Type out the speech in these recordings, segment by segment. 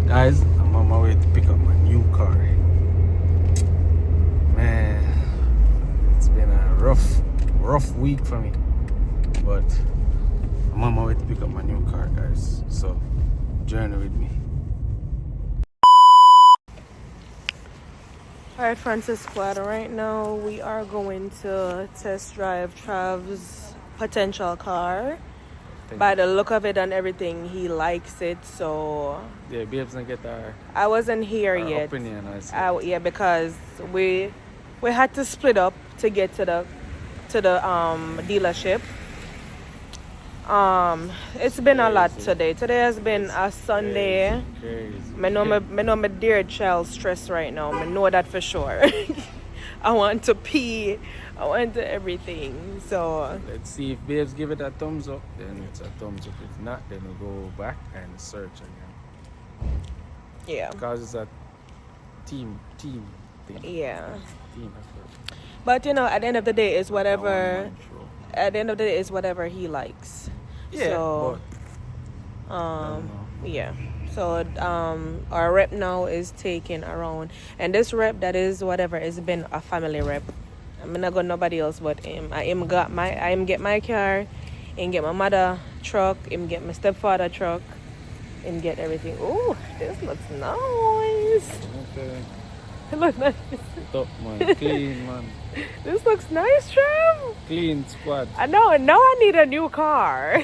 Guys, I'm on my way to pick up my new car. Man, it's been a rough week for me, but I'm on my way to pick up my new car, guys. So journey with me. Alright, Francis Squad, right now we are going to test drive Trav's potential car. By the look of it and everything, he likes it, so... Yeah, babes and get I wasn't here our yet. opinion. Yeah, because we had to split up to get to the dealership. It's been a lot today. Today has been a Sunday. Crazy. I know my dear child stressed right now. I know that for sure. I want to pee. I want to everything. So let's see if babes give it a thumbs up, then it's a thumbs up. If not, then we'll go back and search again. Yeah. Because it's a team thing. Yeah. Team effort. But at the end of the day, it's whatever. At the end of the day, it's whatever he likes. Yeah. So, yeah. So our rep now is taking around, and this rep that is whatever has been a family rep. I'm not got nobody else but him. I get my car, and get my mother truck, and get my stepfather truck, and get everything. Oh, this looks nice. Okay. It looks nice. Top man, clean man. This looks nice, Trev. Clean squad. I know. Now I need a new car.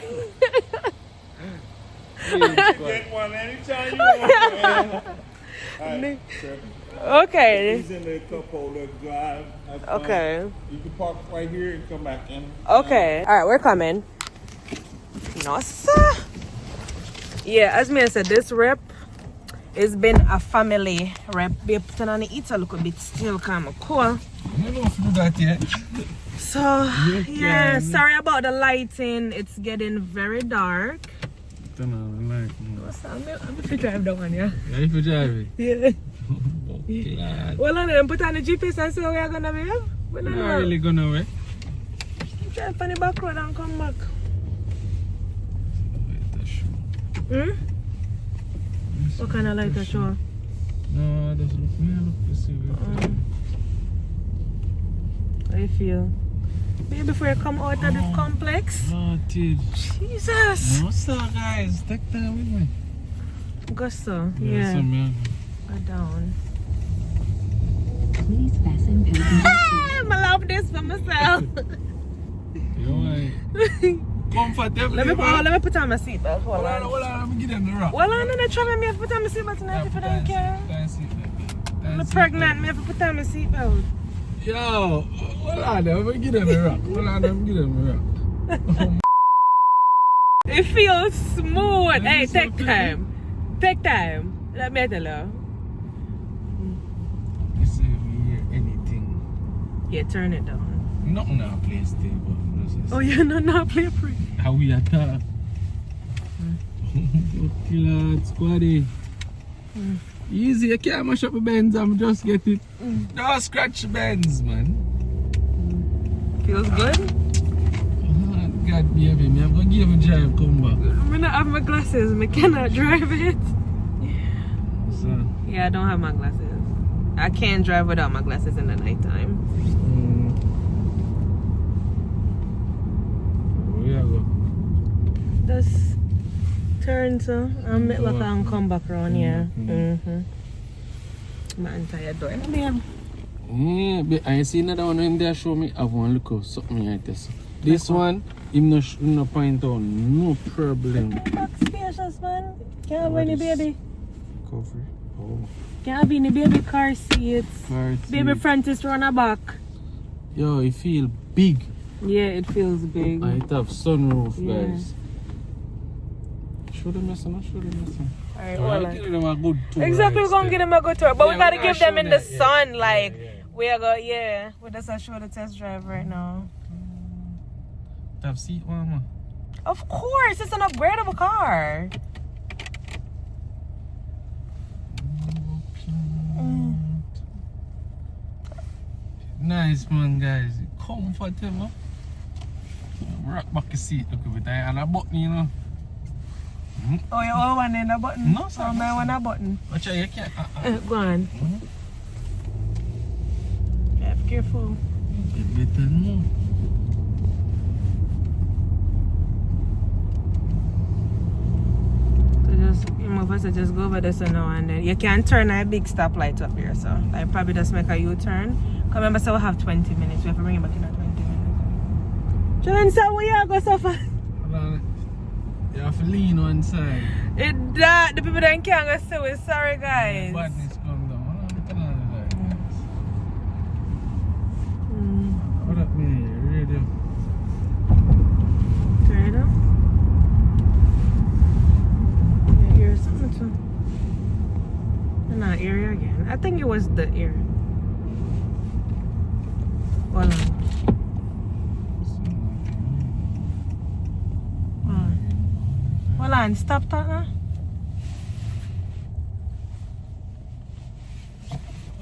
Clean squad. Get one anytime you want. Okay. He's in the cup holder drive. Okay. You can park right here and come back in. Okay. All right, we're coming. Nossa. Yeah, as me I said, this rep has been a family rep. Babe, turn on the heat a little bit still, kind of cool. I don't know if you do that yet. So, yeah, sorry about the lighting. It's getting very dark. Turn on the light. I'm going to drive that one, yeah? Yeah, if you drive it. Yeah. Glad. Well, I'm put on the GPS and see where we're going to be. We're not really gonna wait. Drive on the back road and come back. What kind of light a show? No, just look to see how you feel? Maybe before you come out of this complex. Oh, dude. Jesus. No, sir, guys. Take time with me. Go so. Yeah. Go down. Please fasten I love this for myself. You know comfortable. Let me put on my seatbelt. Hold on. Let me give them the rock. Well, I'm not trying to put on my seatbelt tonight if I don't care. I'm pregnant, I have to put on my seatbelt. Yo, hold on, let me give them the rock. Hold on, let me give them the rock. It feels smooth. Hey, take time. Take time. Let me tell you. You see if you hear anything. Yeah, turn it down. Nothing now, play stable. Oh, yeah, no, play free. How we attack? Killer squaddy. Easy, you can't mash up the Benz, I'm just get it. Don't scratch the Benz, man. Feels good? Oh, God, baby, me I'm gonna give a drive, come back. I'm gonna have my glasses, I cannot drive it. So, Yeah, I don't have my glasses. I can't drive without my glasses in the nighttime. where you go? Just turn so and make like and come back around here. My entire door. Yeah, but I see another one in there show me. I want to look at something like this. This one, him no point out, no problem. Back spacious, man. Can't have any baby. Cover. Oh. Can't have any baby car seats. Car seat. Baby Francis run a back. Yo, it feel big. Yeah, it feels big. I have sunroof, Yeah. guys. Show them this one, show them this one. Alright, I'll well, give them a good tour. exactly, we're gonna give them a good tour. But Yeah, we gotta we give gotta them in show the that, sun, yeah. like Yeah. we are go we're just show the test drive right now. Have seat warmer. Of course, it's an upgradable car. nice, man, guys. Comfortable. Rock back the seat, look at it. And a button, you know. Oh, you all one in the button? No, sir. Oh, my one a button. Watch out, you can't. Go on. Be careful. Better no. So just go over this now and then you can turn a big stoplight up here, so I probably just make a U-turn. Cause remember, so we have 20 minutes. We have to bring it back in at 20 minutes. John, so where you go so far? You have to lean one side. The people that can't go see it. Sorry, guys. Badness come down. What up, man? Radio. Radio? Yeah, here's something too. Not area again. I think it was the ear. Hold on. Hold on, stop that now.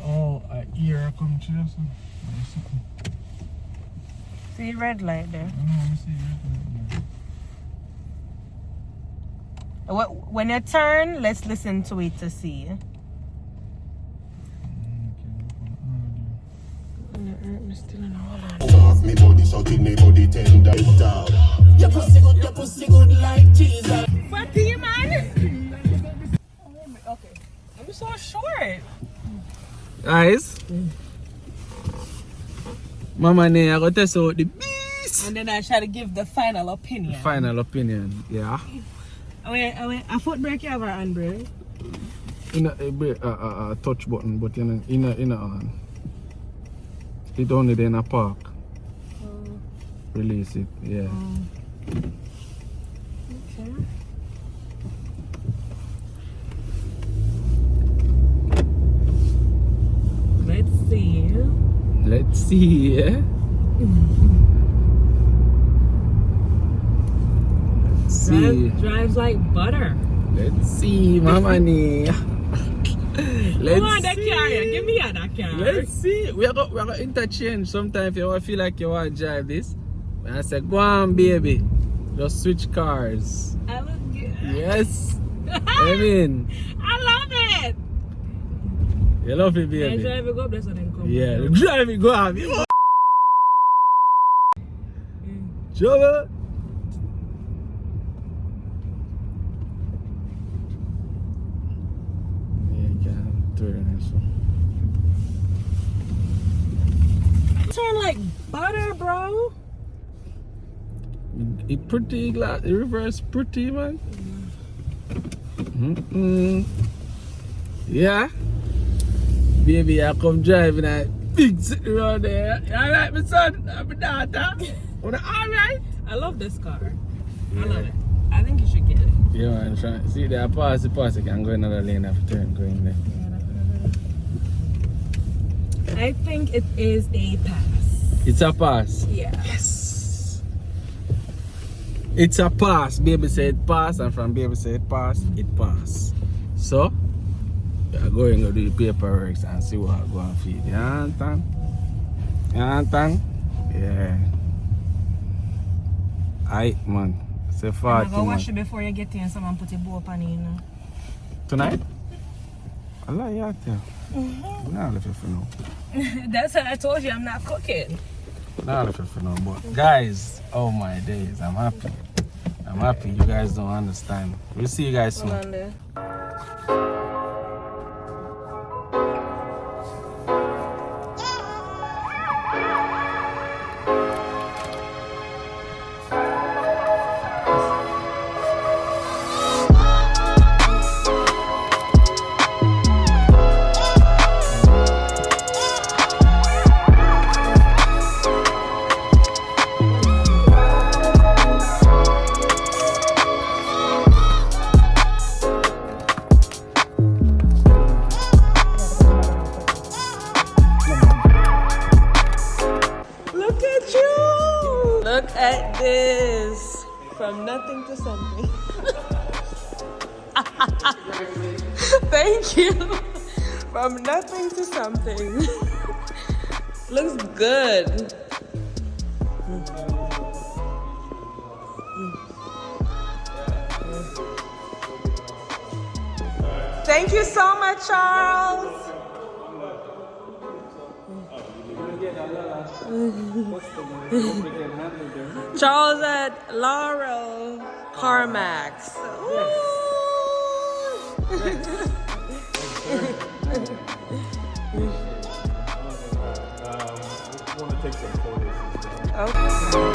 Oh, an ear come to us. See red light there. I see red light. When you turn, let's listen to it to see. Me body shouting, me body tender down. Your pussy good like Jesus. What do you, man? Okay. I'm so short. Guys, Mama Ne, I got to test out the beast. And then I try to give the final opinion. Final opinion, yeah. A foot brake you have or handbrake? In a touch button, but in a on. It only then a park. Release it, yeah. Okay. Let's see. Let's see, yeah. Let's see. Drives like butter. Let's see, Mama Ne. Come on, that car. Give me that car. Let's see. We are going to interchange sometimes if you feel like you want to drive this. And I say, go on, baby. Just switch cars. I look good. Yes. I mean. I love it. You love it, baby. And drive it go up there so then come. Yeah, drive it, go on. Trouble. Turn like butter, bro. It pretty glass, it reverse pretty, man. Yeah. Baby, I come driving that big city around there. You alright, my son? I'm a daughter. Alright? I love this car. I love it. I think you should get it. Yeah, man. See, there, pass, you can go another lane after turn, go in there. I think it is a pass. It's a pass. Yeah. Yes. It's a pass. Baby said pass, and from baby said pass, it pass. So, we are going to do the paperwork and see what I go and feed. You understand? You understand? Yeah. Aight, man. Say 40, go wash it before you get in. Someone put your bow up on it, you know. Tonight? I like you out there. Nah, if you know. That's what I told you. I'm not cooking. Nah, if you know. But guys, oh my days, I'm happy. I'm happy. You guys don't understand. We'll see you guys soon. Hold on there. Look at this. From nothing to something. Thank you. From nothing to something. Looks good. Thank you so much, Charles. Charles at Laurel Carmax. Ooh. want to take some photos. Okay.